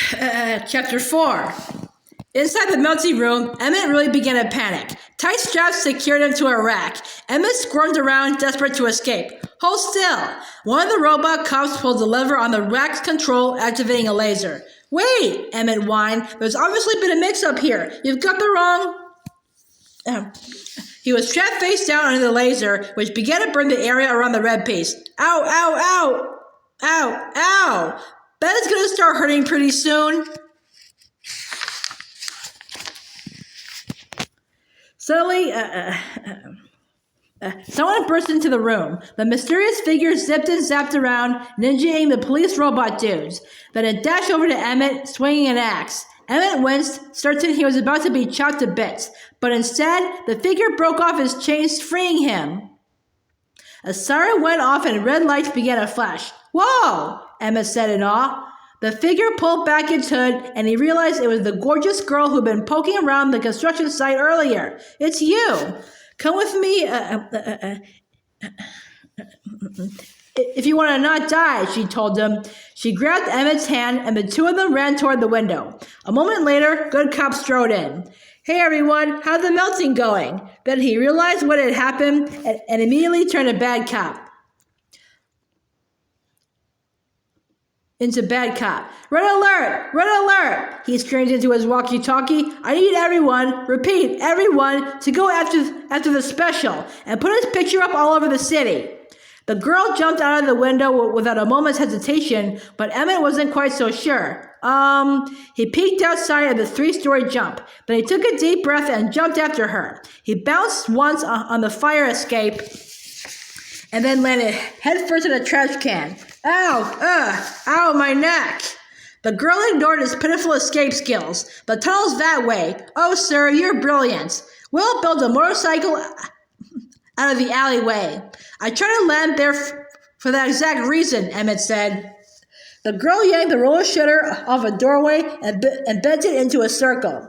Chapter 4. Inside the melting room, Emmet really began to panic. Tight straps secured him to a rack. Emmet squirmed around, desperate to escape. Hold still! One of the robot cops pulled the lever on the rack's control, activating a laser. Wait! Emmet whined. There's obviously been a mix-up here. You've got the wrong... He was strapped face down under the laser, which began to burn the area around the red piece. Ow, ow, ow! Ow, ow! Bet it's gonna start hurting pretty soon. Suddenly, someone burst into the room. The mysterious figure zipped and zapped around, ninjaing the police robot dudes. Then it dashed over to Emmet, swinging an axe. Emmet winced, certain he was about to be chopped to bits. But instead, the figure broke off his chains, freeing him. A siren went off and red lights began to flash. Whoa! Emmet said in awe. The figure pulled back its hood, and he realized it was the gorgeous girl who'd been poking around the construction site earlier. It's you! Come with me, if you want to not die, she told him. She grabbed Emmet's hand, and the two of them ran toward the window. A moment later, good cop strode in. Hey everyone, how's the melting going? Then he realized what had happened, and immediately turned a bad cop. Into bad cop. Red alert! Red alert! He screamed into his walkie-talkie. I need everyone, repeat, everyone, to go after the special and put his picture up all over the city. The girl jumped out of the window without a moment's hesitation, but Emmet wasn't quite so sure. He peeked outside of the 3-story jump, but he took a deep breath and jumped after her. He bounced once on the fire escape and then landed headfirst in a trash can. Ow, my neck. The girl ignored his pitiful escape skills. The tunnel's that way. Oh, sir, you're brilliant. We'll build a motorcycle out of the alleyway. I tried to land there for that exact reason, Emmet said. The girl yanked the roller shutter off a doorway and bent it into a circle.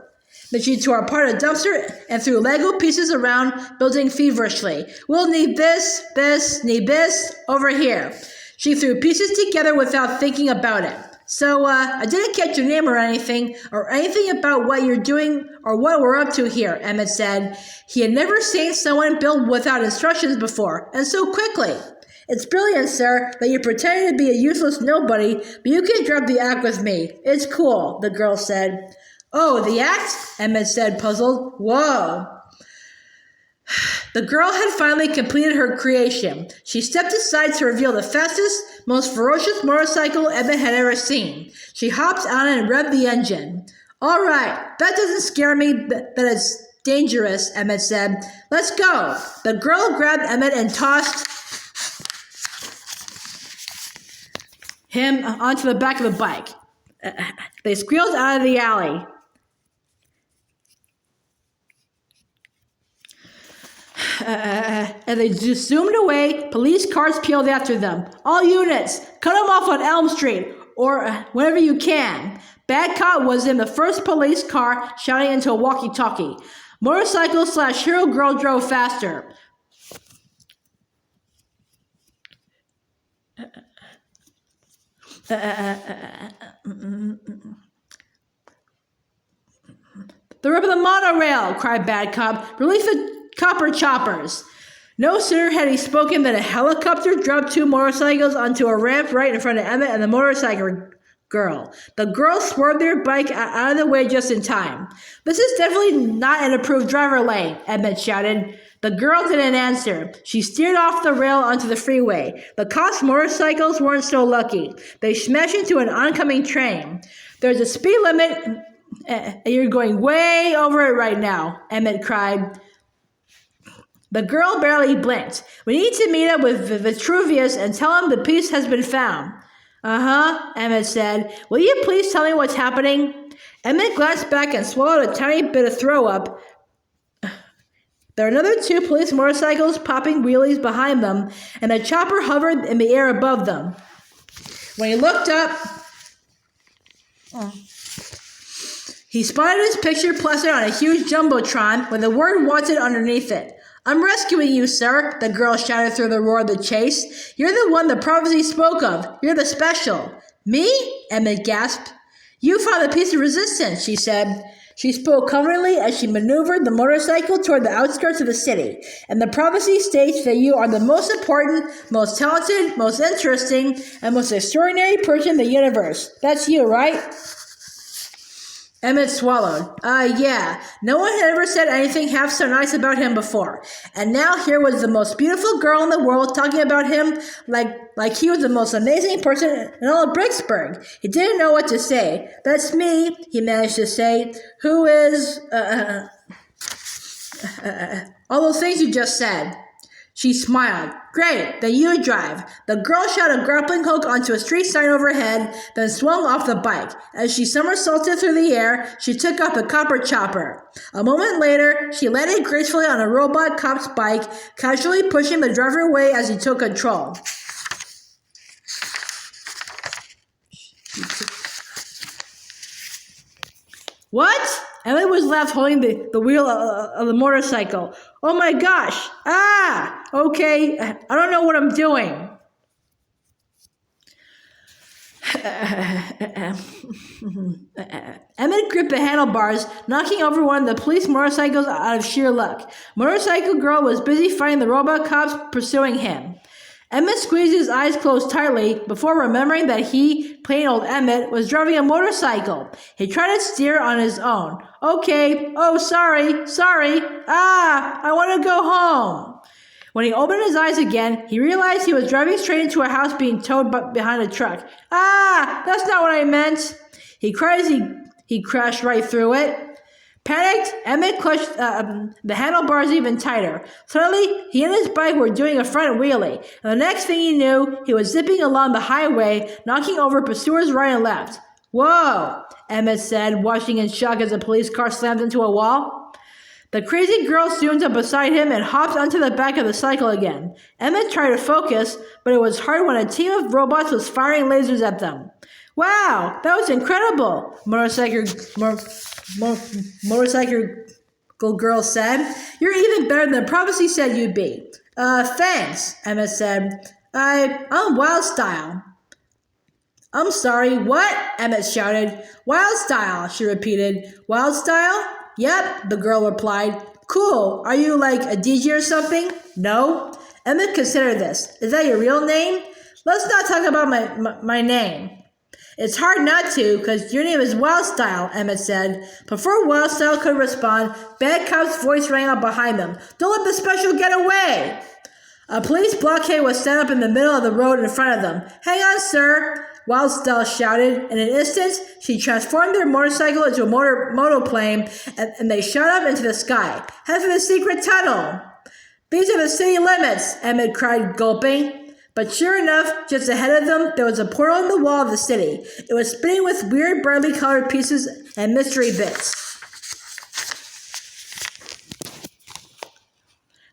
Then she tore apart a dumpster and threw Lego pieces around, building feverishly. We'll need this, over here. She threw pieces together without thinking about it. So, I didn't catch your name or anything about what you're doing or what we're up to here, Emmet said. He had never seen someone build without instructions before, and so quickly. It's brilliant, sir, that you're pretending to be a useless nobody, but you can drop the act with me. It's cool, the girl said. Oh, the act? Emmet said, puzzled. Whoa. The girl had finally completed her creation. She stepped aside to reveal the fastest, most ferocious motorcycle Emmet had ever seen. She hopped on and revved the engine. All right, that doesn't scare me, but it's dangerous, Emmet said. Let's go. The girl grabbed Emmet and tossed him onto the back of the bike. They squealed out of the alley. As they just zoomed away, police cars peeled after them. All units, cut them off on Elm Street, or whenever you can. Bad Cop was in the first police car, shouting into a walkie-talkie. Motorcycle/hero girl drove faster. They're up the monorail, cried Bad Cop. Release the copper choppers. No sooner had he spoken than a helicopter dropped 2 motorcycles onto a ramp right in front of Emmet and the motorcycle girl. The girl swerved their bike out of the way just in time. This is definitely not an approved driver lane, Emmet shouted. The girl didn't answer. She steered off the rail onto the freeway. The cops' motorcycles weren't so lucky. They smashed into an oncoming train. There's a speed limit, and you're going way over it right now, Emmet cried. The girl barely blinked. We need to meet up with Vitruvius and tell him the piece has been found. Emmet said. Will you please tell me what's happening? Emmet glanced back and swallowed a tiny bit of throw-up. There are another 2 police motorcycles popping wheelies behind them, and a chopper hovered in the air above them. When he looked up, he spotted his picture plastered on a huge jumbotron with the word wanted underneath it. I'm rescuing you, sir, the girl shouted through the roar of the chase. You're the one the prophecy spoke of. You're the special. Me? Emmet gasped. You found a piece of resistance, she said. She spoke confidently as she maneuvered the motorcycle toward the outskirts of the city. And the prophecy states that you are the most important, most talented, most interesting, and most extraordinary person in the universe. That's you, right? Emmet swallowed. Yeah. No one had ever said anything half so nice about him before. And now here was the most beautiful girl in the world talking about him like he was the most amazing person in all of Bricksburg. He didn't know what to say. That's me, he managed to say. Who is... all those things you just said. She smiled. Great, then you drive. The girl shot a grappling hook onto a street sign overhead, then swung off the bike. As she somersaulted through the air, she took up a copper chopper. A moment later, she landed gracefully on a robot cop's bike, casually pushing the driver away as he took control. What? Emmet was left holding the wheel of the motorcycle. Oh my gosh! Okay, I don't know what I'm doing. Emmet gripped the handlebars, knocking over one of the police motorcycles out of sheer luck. Motorcycle girl was busy fighting the robot cops pursuing him. Emmet squeezed his eyes closed tightly before remembering that he, plain old Emmet, was driving a motorcycle. He tried to steer on his own. Okay, oh, sorry. I want to go home. When he opened his eyes again, he realized he was driving straight into a house being towed behind a truck. That's not what I meant. He cried as he crashed right through it. Panicked, Emmet clutched the handlebars even tighter. Suddenly, he and his bike were doing a front wheelie, and the next thing he knew, he was zipping along the highway, knocking over pursuers right and left. Whoa, Emmet said, watching in shock as a police car slammed into a wall. The crazy girl zoomed up beside him and hopped onto the back of the cycle again. Emmet tried to focus, but it was hard when a team of robots was firing lasers at them. Wow, that was incredible, motorcycle girl said. You're even better than the prophecy said you'd be. Thanks, Emmet said. I'm Wild Style. I'm sorry, what? Emmet shouted. Wild Style, she repeated. Wild Style? Yep, the girl replied. Cool, are you like a DJ or something? No. Emmet considered this. Is that your real name? Let's not talk about my name. It's hard not to, because your name is Wildstyle, Emmet said. Before Wildstyle could respond, Bad Cop's voice rang out behind them. Don't let the special get away! A police blockade was set up in the middle of the road in front of them. Hang on, sir! Wildstyle shouted. In an instant, she transformed their motorcycle into a monoplane, and they shot up into the sky. Head for the secret tunnel! These are the city limits, Emmet cried, gulping. But sure enough, just ahead of them, there was a portal in the wall of the city. It was spinning with weird, brightly colored pieces and mystery bits.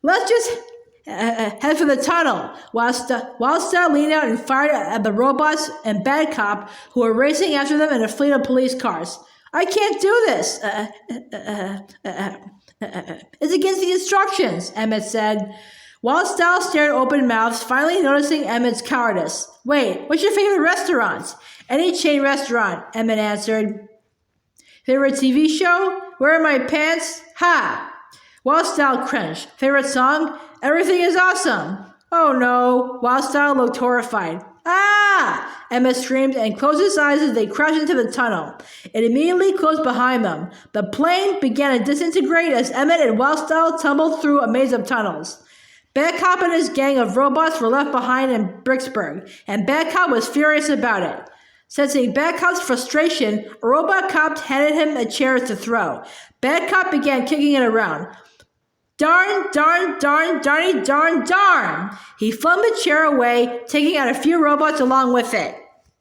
Let's just head for the tunnel. Wildstyle leaned out and fired at the robots and Bad Cop, who were racing after them in a fleet of police cars. I can't do this. It's against the instructions, Emmet said. Wildstyle stared open-mouthed, finally noticing Emmet's cowardice. Wait, what's your favorite restaurant? Any chain restaurant, Emmet answered. Favorite TV show? Where are my pants? Ha! Wildstyle cringed. Favorite song? Everything is awesome. Oh no. Wildstyle looked horrified. Emmet screamed and closed his eyes as they crashed into the tunnel. It immediately closed behind them. The plane began to disintegrate as Emmet and Wildstyle tumbled through a maze of tunnels. Bad Cop and his gang of robots were left behind in Bricksburg, and Bad Cop was furious about it. Sensing Bad Cop's frustration, a robot cop handed him a chair to throw. Bad Cop began kicking it around. Darn! He flung the chair away, taking out a few robots along with it.